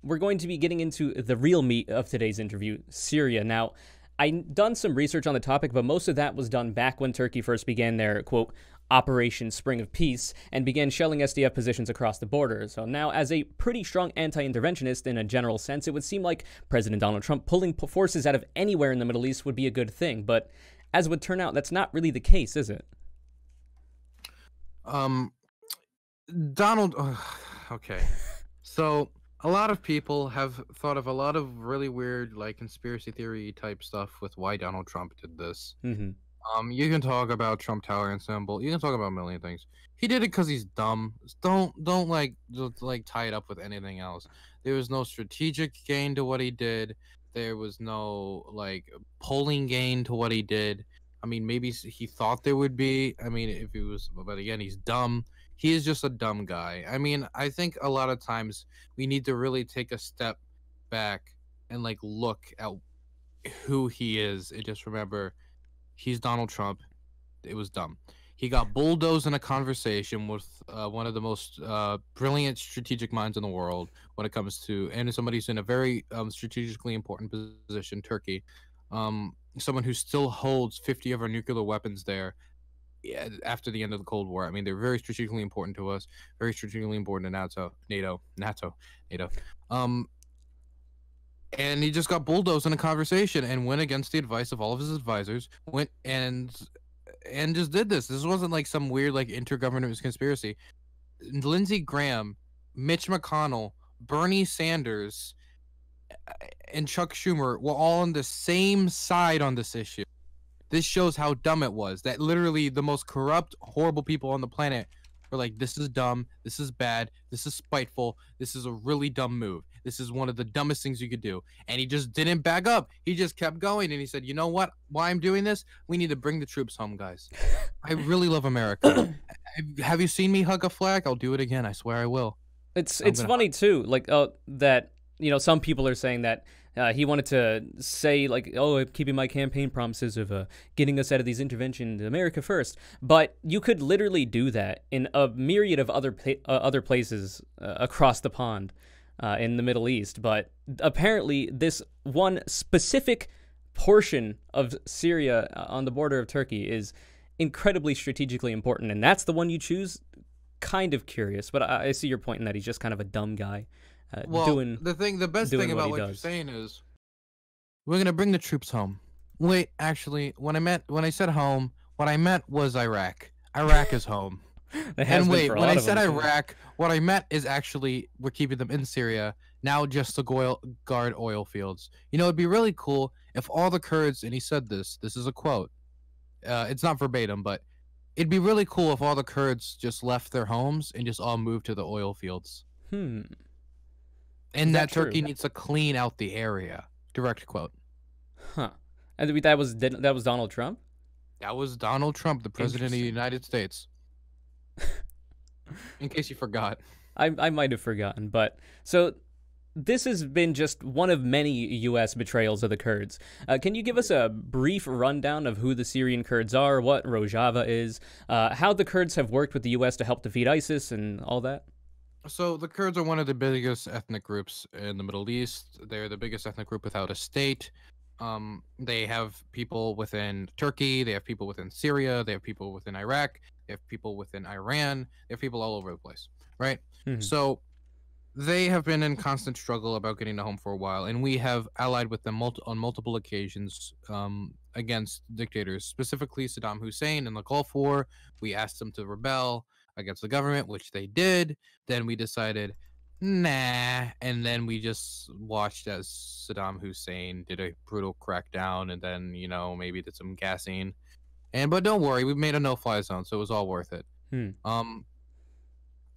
we're going to be getting into the real meat of today's interview, Syria. Now, I've done some research on the topic, but most of that was done back when Turkey first began their, quote, Operation Spring of Peace and began shelling SDF positions across the border. So now, as a pretty strong anti-interventionist in a general sense, it would seem like President Donald Trump pulling forces out of anywhere in the Middle East would be a good thing. But as it would turn out, that's not really the case, is it? Donald, okay. So a lot of people have thought of a lot of really weird, like, conspiracy theory type stuff with why Donald Trump did this. Mm-hmm. You can talk about Trump Tower and symbol. You can talk about a million things. He did it because he's dumb. Don't like just, like, tie it up with anything else. There was no strategic gain to what he did. There was no, like, polling gain to what he did. I mean, maybe he thought there would be. I mean, if he was, but again, he's dumb. He is just a dumb guy. I mean, I think a lot of times we need to really take a step back and, like, look at who he is and just remember he's Donald Trump. It was dumb. He got bulldozed in a conversation with one of the most brilliant strategic minds in the world when it comes to, and somebody who's in a very strategically important position, Turkey. Someone who still holds 50 of our nuclear weapons there after the end of the Cold War. I mean, they're very strategically important to us, very strategically important to NATO. And he just got bulldozed in a conversation and went against the advice of all of his advisors, went and just did this. This wasn't like some weird, like, intergovernmental conspiracy. Lindsey Graham, Mitch McConnell, Bernie Sanders, and Chuck Schumer were all on the same side on this issue. This shows how dumb it was. That literally the most corrupt, horrible people on the planet were like, this is dumb, this is bad, this is spiteful, this is a really dumb move. This is one of the dumbest things you could do. And he just didn't back up. He just kept going, and he said, you know what? Why I'm doing this? We need to bring the troops home, guys. I really love America. Have you seen me hug a flag? I'll do it again. I swear I will. It's funny, too, like, that, you know, some people are saying that he wanted to say, like, oh, I'm keeping my campaign promises of getting us out of these interventions, America first. But you could literally do that in a myriad of other places across the pond in the Middle East. But apparently this one specific portion of Syria on the border of Turkey is incredibly strategically important. And that's the one you choose? Kind of curious. But I see your point in that he's just kind of a dumb guy. The best thing about what you're saying is we're gonna bring the troops home. Wait, actually, when I said home, what I meant was Iraq. Iraq is home. And wait, when I said Iraq, what I meant is actually we're keeping them in Syria now, just to guard oil fields. You know, it'd be really cool if all the Kurds, and he said this is a quote. It's not verbatim, but it'd be really cool if all the Kurds just left their homes and just all moved to the oil fields. And that Turkey needs to clean out the area. Direct quote. Huh. And that was Donald Trump? That was Donald Trump, the president of the United States. In case you forgot. I might have forgotten, but so this has been just one of many U.S. betrayals of the Kurds. Can you give us a brief rundown of who the Syrian Kurds are, what Rojava is, how the Kurds have worked with the U.S. to help defeat ISIS and all that? So the Kurds are one of the biggest ethnic groups in the Middle East. They're the biggest ethnic group without a state. They have people within Turkey. They have people within Syria. They have people within Iraq. They have people within Iran. They have people all over the place, right? So they have been in constant struggle about getting to home for a while, and we have allied with them on multiple occasions against dictators, specifically Saddam Hussein in the Gulf War. We asked them to rebel against the government, which they did. Then we decided, nah, and then we just watched as Saddam Hussein did a brutal crackdown, and then, you know, maybe did some gassing. But don't worry, we made a no-fly zone, so it was all worth it.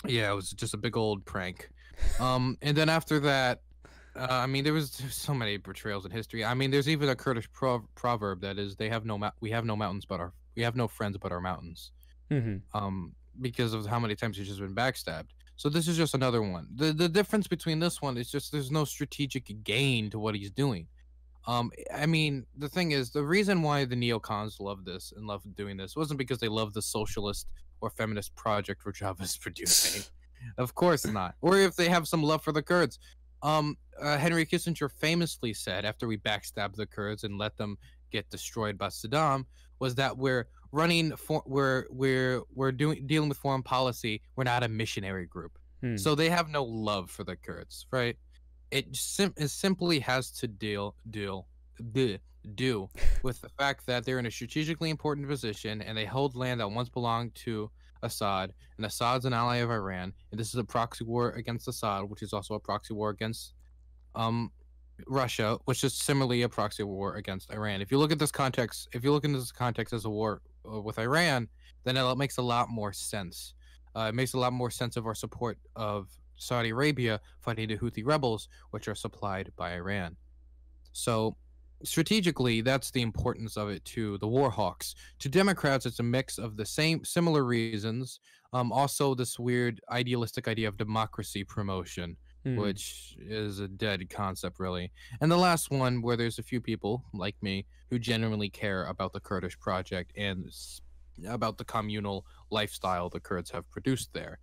Yeah, it was just a big old prank. And then after that, I mean, there's so many betrayals in history. I mean, there's even a Kurdish proverb that is, we have no mountains, we have no friends but our mountains. Because of how many times he's just been backstabbed. So this is just another one. The difference between this one is just there's no strategic gain to what he's doing. I mean, the thing is, the reason why the neocons love this and love doing this wasn't because they love the socialist or feminist project Rojava is producing. Of course not. Or if they have some love for the Kurds. Henry Kissinger famously said after we backstabbed the Kurds and let them get destroyed by Saddam was that we're running for we're doing dealing with foreign policy. We're not a missionary group, Hmm. so they have no love for the Kurds, right? It simply has to bleh, do with the fact that they're in a strategically important position and they hold land that once belonged to Assad, and Assad's an ally of Iran, and this is a proxy war against Assad, which is also a proxy war against um Russia, which is similarly a proxy war against Iran. If you look at this context, if you look into this context as a war with Iran, then it makes a lot more sense. It makes a lot more sense of our support of Saudi Arabia fighting the Houthi rebels, which are supplied by Iran. So strategically, that's the importance of it to the war hawks. To Democrats, it's a mix of the same similar reasons. Also, this weird idealistic idea of democracy promotion, Hmm. which is a dead concept, really. And the last one, where there's a few people like me who genuinely care about the Kurdish project and about the communal lifestyle the Kurds have produced there.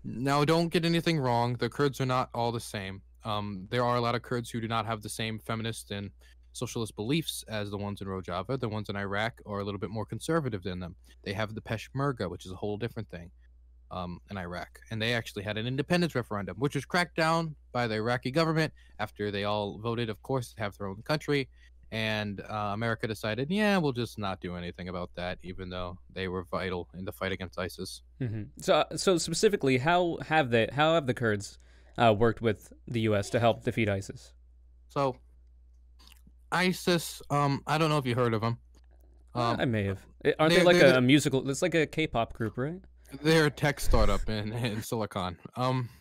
Now, don't get anything wrong. The Kurds are not all the same. There are a lot of Kurds who do not have the same feminist and socialist beliefs as the ones in Rojava. The ones in Iraq are a little bit more conservative than them. They have the Peshmerga, which is a whole different thing, in Iraq. And they actually had an independence referendum, which was cracked down by the Iraqi government after they all voted, of course, to have their own country. And America decided, yeah, we'll just not do anything about that, even though they were vital in the fight against ISIS. So specifically, how have the Kurds worked with the U.S. to help defeat ISIS? So ISIS, I don't know if you heard of them. I may have. Aren't they They're like they're a musical? It's like a K-pop group, right? they're a tech startup in Silicon.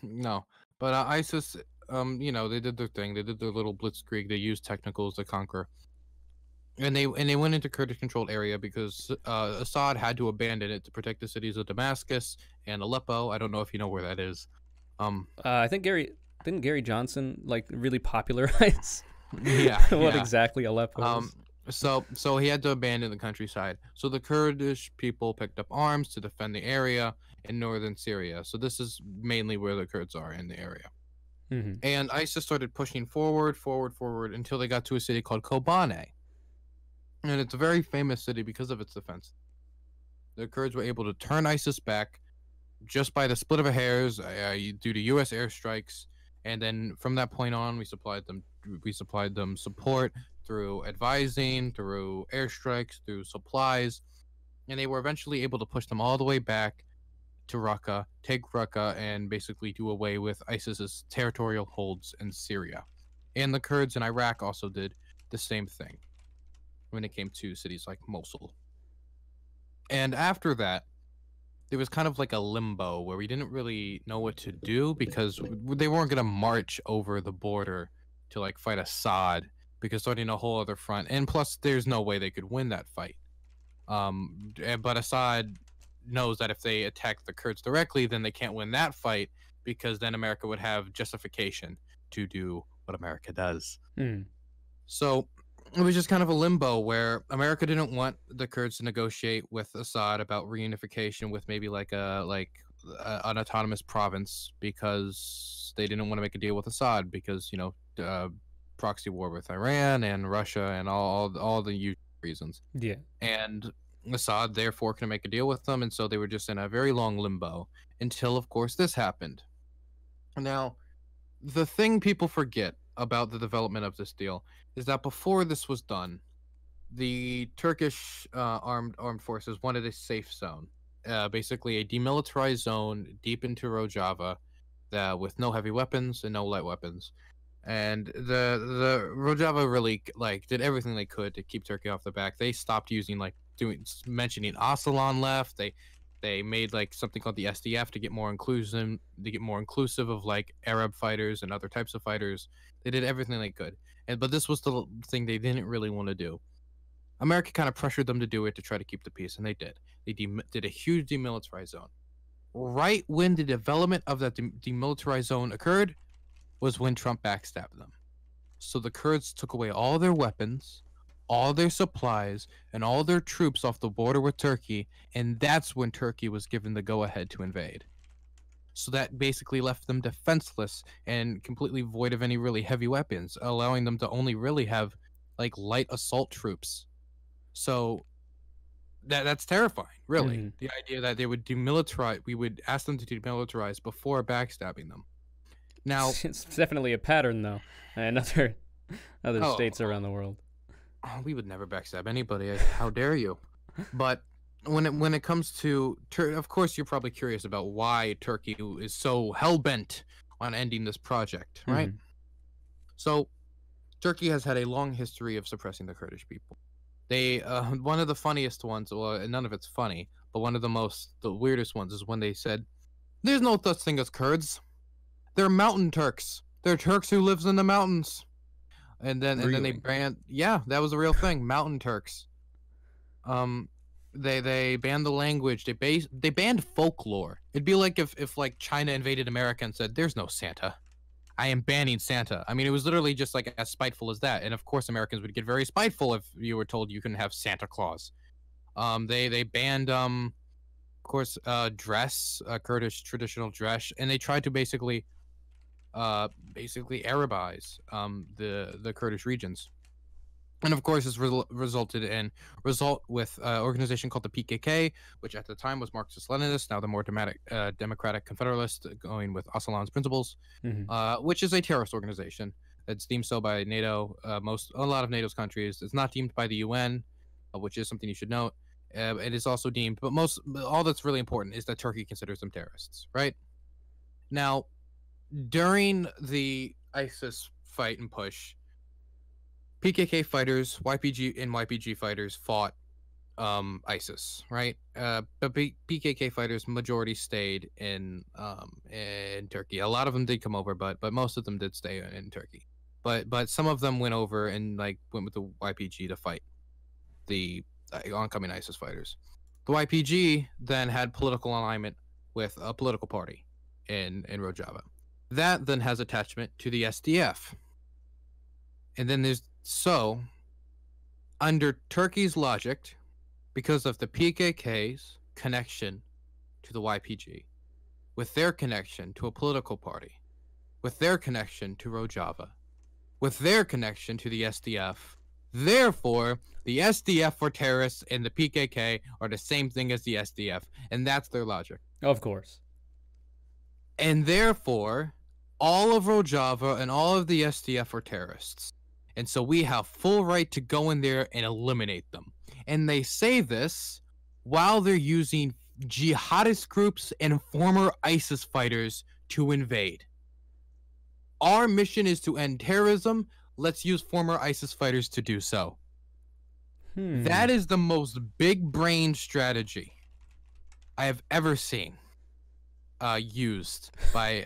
No, but ISIS, they did their thing. They did their little blitzkrieg. They used technicals to conquer, and they went into Kurdish controlled area because Assad had to abandon it to protect the cities of Damascus and Aleppo. I don't know if you know where that is. Um, I think Gary Johnson like really popularize yeah, what yeah. exactly Aleppo Um, is. so he had to abandon the countryside. So the Kurdish people picked up arms to defend the area in northern Syria. So this is mainly where the Kurds are in the area. Hmm. And ISIS started pushing forward until they got to a city called Kobane. And it's a very famous city because of its defense. The Kurds were able to turn ISIS back just by the split of a hairs due to U.S. airstrikes. And then from that point on, we supplied them support through advising, through airstrikes, through supplies, and they were eventually able to push them all the way back to Raqqa, take Raqqa, and basically do away with ISIS's territorial holds in Syria. And the Kurds in Iraq also did the same thing when it came to cities like Mosul. And after that, there was kind of like a limbo where we didn't really know what to do because they weren't going to march over the border to like fight Assad because starting a whole other front. And plus, there's no way they could win that fight. But Assad knows that if they attack the Kurds directly, then they can't win that fight because then America would have justification to do what America does. Mm. So it was just kind of a limbo where America didn't want the Kurds to negotiate with Assad about reunification with maybe an autonomous province because they didn't want to make a deal with Assad because proxy war with Iran and Russia and all the usual reasons. Yeah. And Assad therefore couldn't make a deal with them, and so they were just in a very long limbo until, of course, this happened. Now, the thing people forget about the development of this deal is that before this was done, the Turkish armed forces wanted a safe zone, basically a demilitarized zone deep into Rojava, with no heavy weapons and no light weapons. And the Rojava really did everything they could to keep Turkey off the back. They stopped using mentioning Asalan left. They made something called the SDF to get more inclusive of Arab fighters and other types of fighters. They did everything they could, but this was the thing they didn't really want to do. America kind of pressured them to do it to try to keep the peace, and they did. They did a huge demilitarized zone. Right when the development of that demilitarized zone occurred was when Trump backstabbed them. So the Kurds took away all their weapons, all their supplies, and all their troops off the border with Turkey, and that's when Turkey was given the go-ahead to invade. So that basically left them defenseless and completely void of any really heavy weapons, allowing them to only really have like light assault troops. So that's terrifying, really. Mhm. The idea that they would demilitarize, we would ask them to demilitarize before backstabbing them. Now, It's definitely a pattern, though, in other oh, states around the world. we would never backstab anybody. How dare you? But when it comes to of course, you're probably curious about why Turkey is so hell bent on ending this project, right? Mhm. So Turkey has had a long history of suppressing the Kurdish people. They one of the funniest ones, well, none of it's funny, but one of the weirdest ones is when they said, "There's no such thing as Kurds. They're mountain Turks. They're Turks who lives in the mountains." And then they Really? banned. Yeah, that was a real thing. Mountain Turks. Um, they banned the language. They banned folklore. It'd be like if like China invaded America and said, "There's no Santa. I am banning Santa." I mean, it was literally just like as spiteful as that. And of course, Americans would get very spiteful if you were told you couldn't have Santa Claus. They banned of course dress, Kurdish traditional dress, and they tried to basically Arabize the Kurdish regions. And of course, this resulted in with an organization called the PKK, which at the time was Marxist-Leninist, now the more democratic Confederalist, going with Öcalan's principles, Mhm. which is a terrorist organization. It's deemed so by NATO, a lot of NATO's countries. It's not deemed by the UN, which is something you should note. It is also deemed, but all that's really important is that Turkey considers them terrorists, right? Now, during the ISIS fight and push, PKK fighters, YPG fighters fought ISIS, right? But PKK fighters majority stayed in Turkey. A lot of them did come over, but most of them did stay in Turkey. But some of them went over and like went with the YPG to fight the oncoming ISIS fighters. The YPG then had political alignment with a political party in Rojava. That then has attachment to the SDF. And then under Turkey's logic, because of the PKK's connection to the YPG, with their connection to a political party, with their connection to Rojava, with their connection to the SDF, therefore, the SDF for terrorists and the PKK are the same thing as the SDF, and that's their logic. Of course. And therefore, all of Rojava and all of the SDF are terrorists. And so we have full right to go in there and eliminate them. And they say this while they're using jihadist groups and former ISIS fighters to invade. Our mission is to end terrorism. Let's use former ISIS fighters to do so. That is the most big brain strategy I have ever seen used by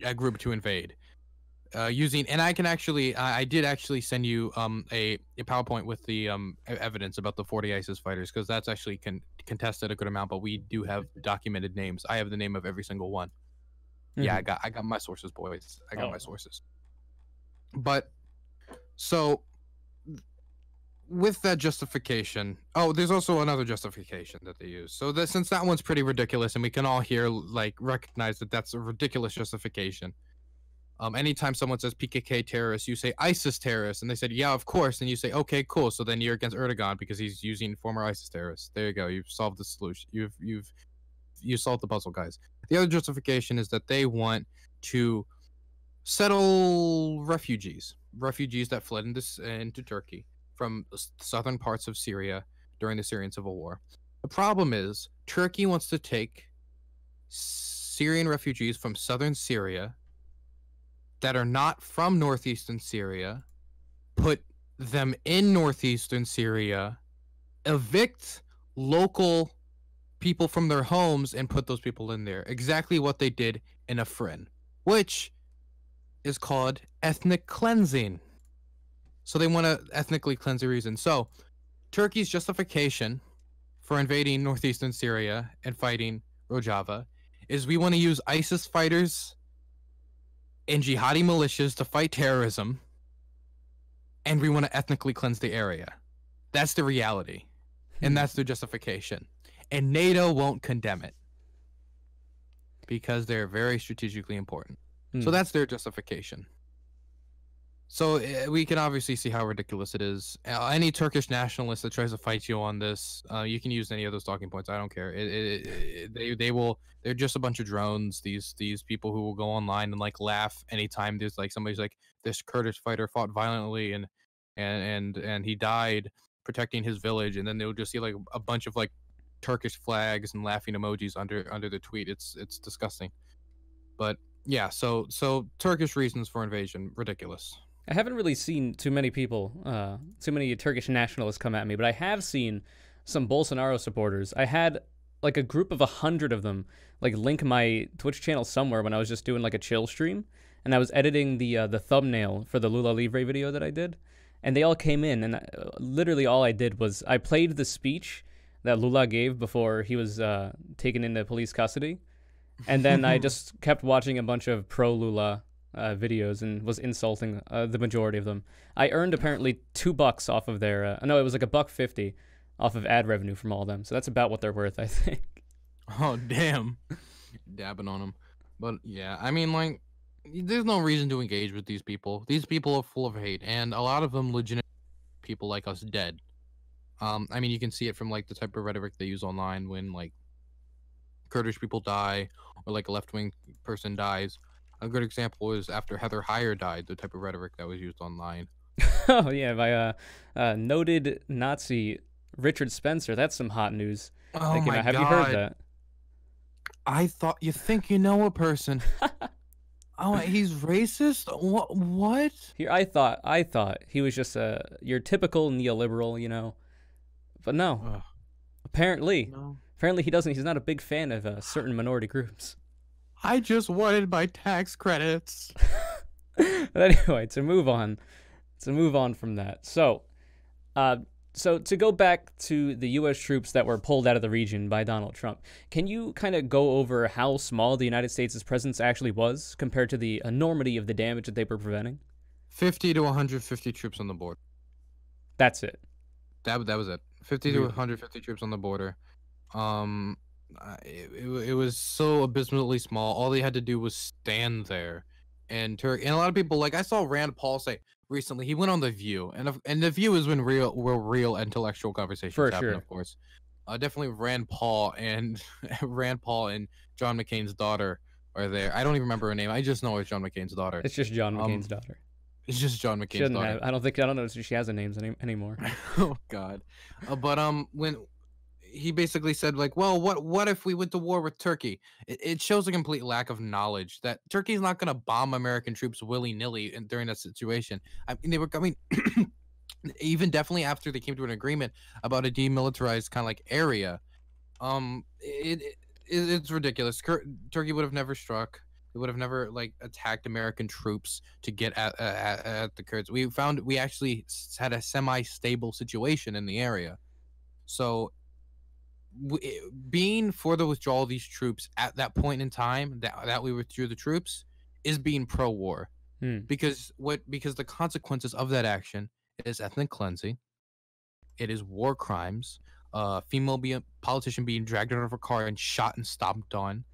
a group to invade. And I did actually send you a PowerPoint with the evidence about the 40 ISIS fighters, because that's actually contested a good amount, but we do have documented names. I have the name of every single one. Yeah, I got my sources, boys. I got my sources. But so with that justification, there's also another justification that they use. So since that one's pretty ridiculous, and we can all here recognize that that's a ridiculous justification. Anytime someone says PKK terrorists, you say ISIS terrorists, and they said, yeah, of course. And you say, okay, cool. So then you're against Erdogan because he's using former ISIS terrorists. There you go. You've solved the solution. You solved the puzzle, guys. The other justification is that they want to settle refugees that fled into Turkey from southern parts of Syria during the Syrian civil war. The problem is Turkey wants to take Syrian refugees from southern Syria that are not from northeastern Syria, put them in northeastern Syria, evict local people from their homes, and put those people in there. Exactly what they did in Afrin, which is called ethnic cleansing. So they want to ethnically cleanse the region. So Turkey's justification for invading northeastern Syria and fighting Rojava is we want to use ISIS fighters and jihadi militias to fight terrorism, and we want to ethnically cleanse the area. That's the reality, and that's their justification. And NATO won't condemn it because they're very strategically important. So Hmm. that's their justification. So we can obviously see how ridiculous it is. Any Turkish nationalist that tries to fight you on this, you can use any of those talking points. I don't care. They will. They're just a bunch of drones. These people who will go online and like laugh anytime there's like somebody's like, this Kurdish fighter fought violently and he died protecting his village, and then they'll just see like a bunch of like Turkish flags and laughing emojis under the tweet. It's disgusting. But yeah, so Turkish reasons for invasion, ridiculous. I haven't really seen too many people, too many Turkish nationalists come at me, but I have seen some Bolsonaro supporters. I had like a group of 100 of them, like link my Twitch channel somewhere when I was just doing like a chill stream, and I was editing the thumbnail for the Lula Libre video that I did, and they all came in, and literally all I did was I played the speech that Lula gave before he was taken into police custody, and then I just kept watching a bunch of pro Lula videos and was insulting the majority of them. I earned apparently $2 off of their. No, it was like $1.50 off of ad revenue from all of them. So that's about what they're worth, I think. Oh damn, dabbing on them. But yeah, I mean, like, there's no reason to engage with these people. These people are full of hate, and a lot of them legitimate people like us dead. I mean, you can see it from like the type of rhetoric they use online when like Kurdish people die or like a left-wing person dies. A good example is after Heather Heyer died, the type of rhetoric that was used online. Oh yeah, by noted Nazi Richard Spencer. That's some hot news Oh that came my out. Have you god! heard that? I thought you think you know a person. Oh, he's racist? What? What? Here, I thought he was just your typical neoliberal, you know, but no. Ugh, Apparently, no. apparently he doesn't. He's not a big fan of certain minority groups. I just wanted my tax credits. But anyway, to move on from that. So to go back to the U.S. troops that were pulled out of the region by Donald Trump, can you kind of go over how small the United States' presence actually was compared to the enormity of the damage that they were preventing? 50 to 150 troops on the border. That's it. That was it. 50 to Really? 150 troops on the border. It was so abysmally small. All they had to do was stand there, and a lot of people, like, I saw Rand Paul say recently, he went on The View, and The View is when real intellectual conversations For happen, sure. of course. Definitely Rand Paul and Rand Paul and John McCain's daughter are there. I don't even remember her name. I just know it's John McCain's daughter. It's just John McCain's daughter. It's just John She McCain's doesn't daughter. have. I don't know if she has a name anymore. Oh God. But when he basically said, like, well, what if we went to war with Turkey? It shows a complete lack of knowledge that Turkey's not going to bomb American troops willy-nilly during that situation. I mean, they were coming even definitely after they came to an agreement about a demilitarized kind of like area. It's ridiculous. Turkey would have never struck. It would have never like attacked American troops to get at the Kurds. We actually had a semi-stable situation in the area. So being for the withdrawal of these troops at that point in time that we withdrew the troops is being pro-war. Because the consequences of that action is ethnic cleansing. It is war crimes. Female politician being dragged out of a car and shot and stomped on.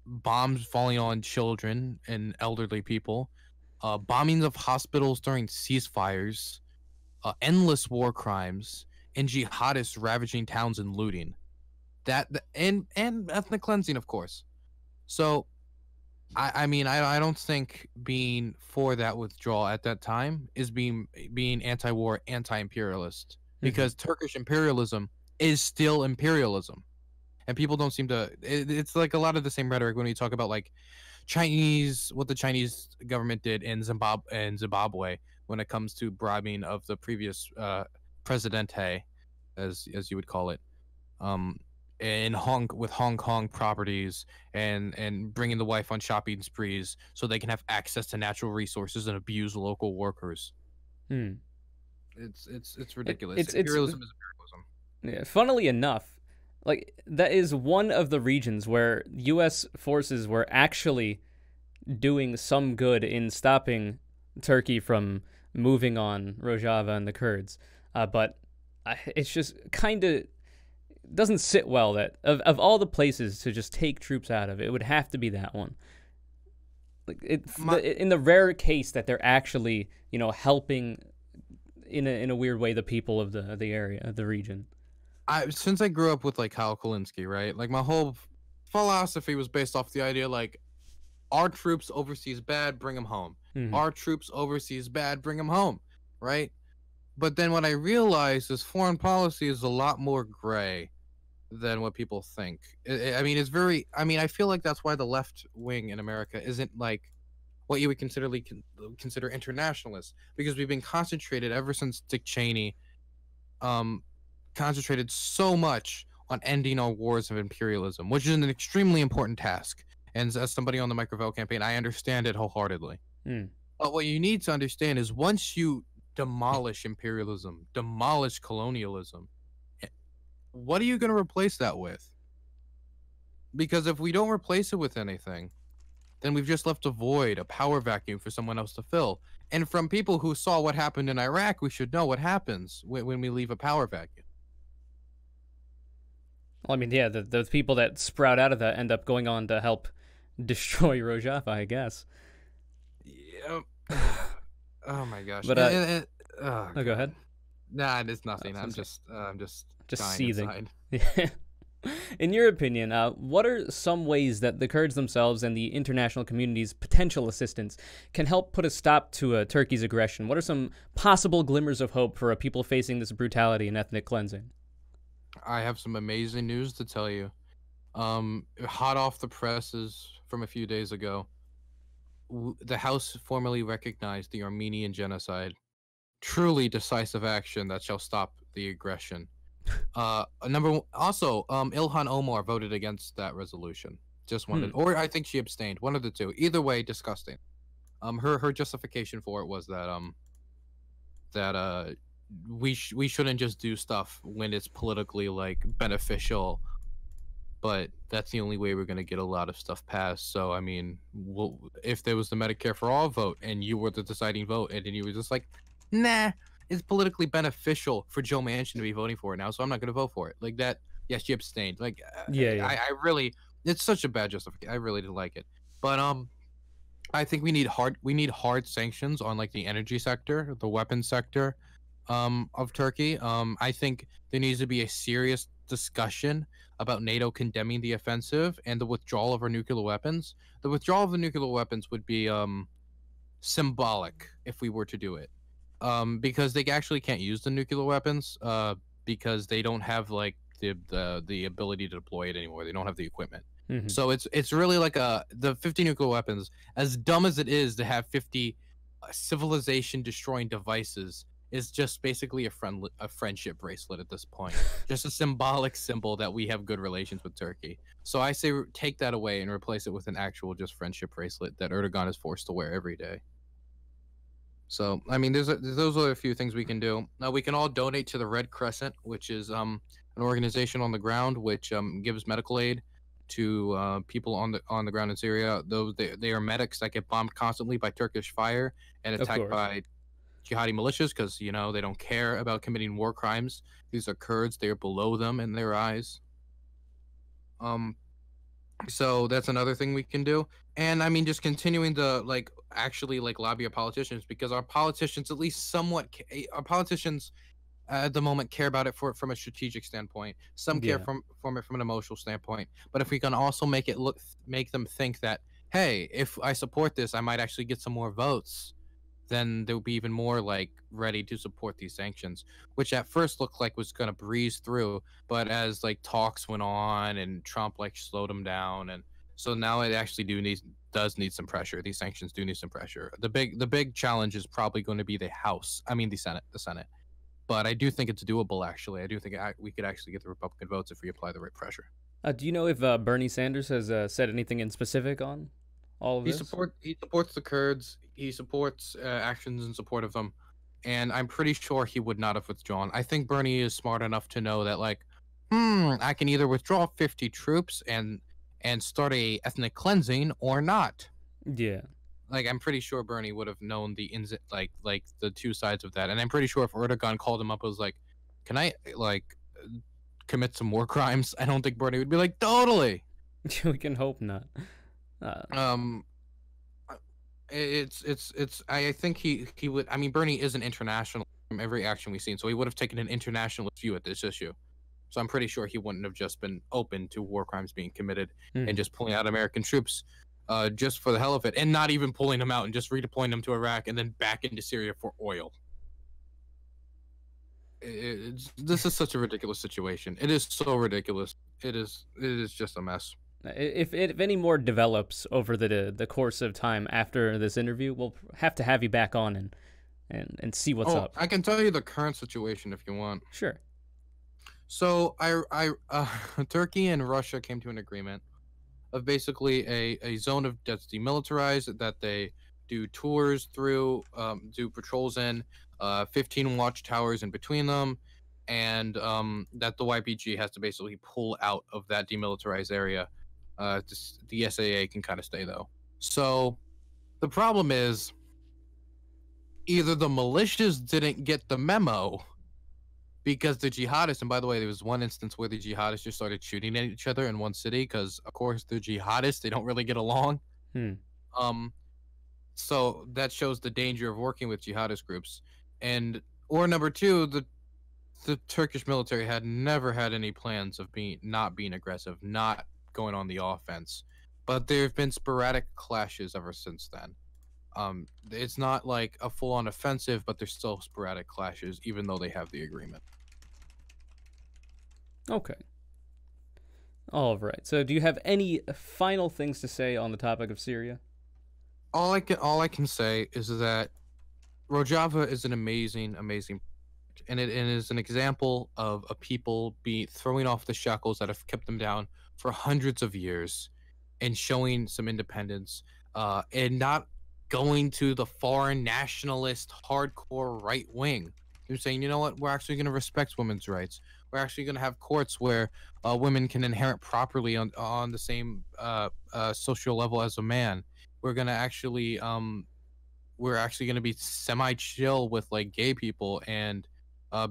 Bombs falling on children and elderly people. Bombings of hospitals during ceasefires. Endless war crimes. And jihadists ravaging towns and looting. And ethnic cleansing, of course. So I mean, I don't think being for that withdrawal at that time is being anti-war, anti-imperialist, because Turkish imperialism is still imperialism, and people don't seem to. It's like a lot of the same rhetoric when we talk about like what the Chinese government did in Zimbabwe when it comes to bribing of the previous presidente, as you would call it. With Hong Kong properties and bringing the wife on shopping sprees so they can have access to natural resources and abuse local workers. It's ridiculous. Imperialism is imperialism. Yeah, funnily enough, like that is one of the regions where U.S. forces were actually doing some good in stopping Turkey from moving on Rojava and the Kurds. But it's just kind of doesn't sit well that of all the places to just take troops out of, it would have to be that one. Like in the rare case that they're actually, helping in a weird way the people of the area, the region. Since I grew up with like Kyle Kulinski, right? Like my whole philosophy was based off the idea like our troops overseas bad, bring them home. Mhm. Our troops overseas bad, bring them home, right? But then what I realized is foreign policy is a lot more gray than what people think. I mean, it's very. I mean, I feel like that's why the left wing in America isn't like what you would consider internationalists, because we've been concentrated ever since Dick Cheney, concentrated so much on ending our wars of imperialism, which is an extremely important task. And as somebody on the microvote campaign, I understand it wholeheartedly. Mm. But what you need to understand is once you demolish imperialism, demolish colonialism, what are you going to replace that with? Because if we don't replace it with anything, then we've just left a void, a power vacuum for someone else to fill. And from people who saw what happened in Iraq, we should know what happens when we leave a power vacuum. Well, I mean, yeah, the people that sprout out of that end up going on to help destroy Rojava, I guess. Yeah. Oh my gosh. But oh, go ahead. Nah, it's nothing. I'm just seething. Yeah. In your opinion, what are some ways that the Kurds themselves and the international community's potential assistance can help put a stop to Turkey's aggression? What are some possible glimmers of hope for people facing this brutality and ethnic cleansing? I have some amazing news to tell you. Hot off the presses from a few days ago, the House formally recognized the Armenian genocide. Truly decisive action that shall stop the aggression. Ilhan Omar voted against that resolution. Just wanted, or I think she abstained. One of the two. Either way, disgusting. Her justification for it was that we shouldn't just do stuff when it's politically like beneficial, but that's the only way we're gonna get a lot of stuff passed. So I mean, if there was the Medicare for all vote and you were the deciding vote, and then you were just like, nah, it's politically beneficial for Joe Manchin to be voting for it now, so I'm not going to vote for it. Like that, yes, she abstained. Like, yeah. I really, it's such a bad justification. I really didn't like it. But I think we need hard sanctions on like the energy sector, the weapons sector, of Turkey. I think there needs to be a serious discussion about NATO condemning the offensive and the withdrawal of our nuclear weapons. The withdrawal of the nuclear weapons would be symbolic if we were to do it. Because they actually can't use the nuclear weapons, because they don't have like the ability to deploy it anymore. They don't have the equipment. Mm-hmm. So it's really like the 50 nuclear weapons, as dumb as it is to have 50 civilization destroying devices, is just basically a friendship bracelet at this point. Just a symbolic symbol that we have good relations with Turkey. So I say take that away and replace it with an actual just friendship bracelet that Erdogan is forced to wear every day. So, I mean, those are a few things we can do. Now, we can all donate to the Red Crescent, which is an organization on the ground which gives medical aid to people on the ground in Syria. They are medics that get bombed constantly by Turkish fire and attacked by jihadi militias because, they don't care about committing war crimes. These are Kurds. They are below them in their eyes. So that's another thing we can do. And I mean, just continuing to actually lobby our politicians, because our politicians at least somewhat at the moment care about it from a strategic standpoint. Some care from an emotional standpoint. But if we can also make them think that, hey, if I support this, I might actually get some more votes, then they'll be even more ready to support these sanctions, which at first looked like was going to breeze through, but as talks went on and Trump slowed them down, and so now it actually does need some pressure. These sanctions do need some pressure. The big challenge is probably going to be the Senate. But I do think it's doable. Actually, I do think we could actually get the Republican votes if we apply the right pressure. Do you know if Bernie Sanders has said anything in specific on all of this? He supports the Kurds. He supports actions in support of them, and I'm pretty sure he would not have withdrawn. I think Bernie is smart enough to know that I can either withdraw 50 troops and start a ethnic cleansing or not. Yeah. I'm pretty sure Bernie would have known the the two sides of that, and I'm pretty sure if Erdogan called him up, it was can I commit some war crimes, I don't think Bernie would be like, totally. We can hope not. Um, I think he would. I mean, Bernie is an international from every action we've seen, so he would have taken an internationalist view at this issue. So I'm pretty sure he wouldn't have just been open to war crimes being committed and just pulling out American troops, just for the hell of it, and not even pulling them out and just redeploying them to Iraq and then back into Syria for oil. This is such a ridiculous situation. It is so ridiculous. It is just a mess. If any more develops over the course of time after this interview, we'll have to have you back on and see what's up. I can tell you the current situation if you want. Sure. So Turkey and Russia came to an agreement of basically a zone that's demilitarized, that they do tours through, do patrols in, 15 watchtowers in between them, and that the YPG has to basically pull out of that demilitarized area. The SAA can kind of stay though. So the problem is either the militias didn't get the memo, because the jihadists, and by the way, there was one instance where the jihadists just started shooting at each other in one city because, of course, they're jihadists. They don't really get along. So that shows the danger of working with jihadist groups. Or number two, the Turkish military had never had any plans of not being aggressive, not going on the offense. But there have been sporadic clashes ever since then. It's not like a full-on offensive, but there's still sporadic clashes, even though they have the agreement. Okay. All right. So do you have any final things to say on the topic of Syria? All I can say is that Rojava is an amazing and it is an example of a people throwing off the shackles that have kept them down for hundreds of years and showing some independence, and not going to the foreign nationalist hardcore right wing. You're saying, you know what, we're actually going to respect women's rights. We're actually going to have courts where women can inherit properly on the same social level as a man. We're going to actually be semi-chill with like gay people and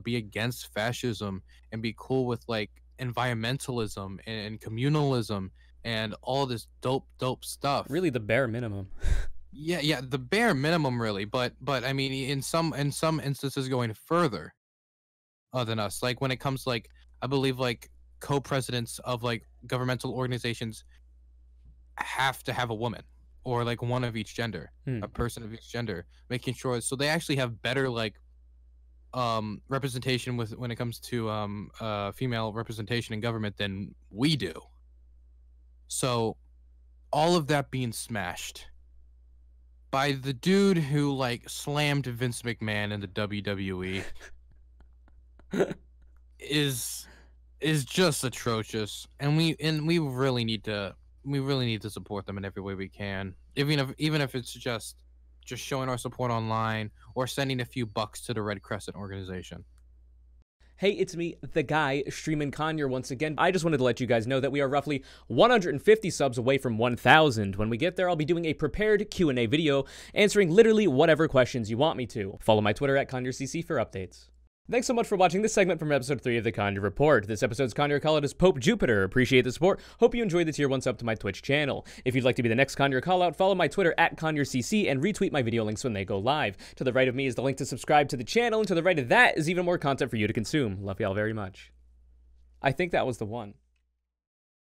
be against fascism and be cool with like environmentalism and communalism and all this dope stuff. Really the bare minimum. Yeah, the bare minimum, really. But I mean, in some instances, going further than us. Like when it comes to, like, I believe like co-presidents of like governmental organizations have to have a woman or like one of each gender, a person of each gender, making sure so they actually have better like representation when it comes to female representation in government than we do. So all of that being smashed by the dude who like slammed Vince McMahon in the WWE is just atrocious, and we really need to support them in every way we can, even if it's just showing our support online or sending a few bucks to the Red Crescent organization. Hey, it's me, the guy, streaming Conure once again. I just wanted to let you guys know that we are roughly 150 subs away from 1,000. When we get there, I'll be doing a prepared Q&A video, answering literally whatever questions you want me to. Follow my Twitter at ConureCC for updates. Thanks so much for watching this segment from episode 3 of the Conure Report. This episode's Conure call-out is Pope Jupiter. Appreciate the support. Hope you enjoyed the tier 1 sub to my Twitch channel. If you'd like to be the next Conure call-out, follow my Twitter at ConureCC and retweet my video links when they go live. To the right of me is the link to subscribe to the channel, and to the right of that is even more content for you to consume. Love y'all very much. I think that was the one.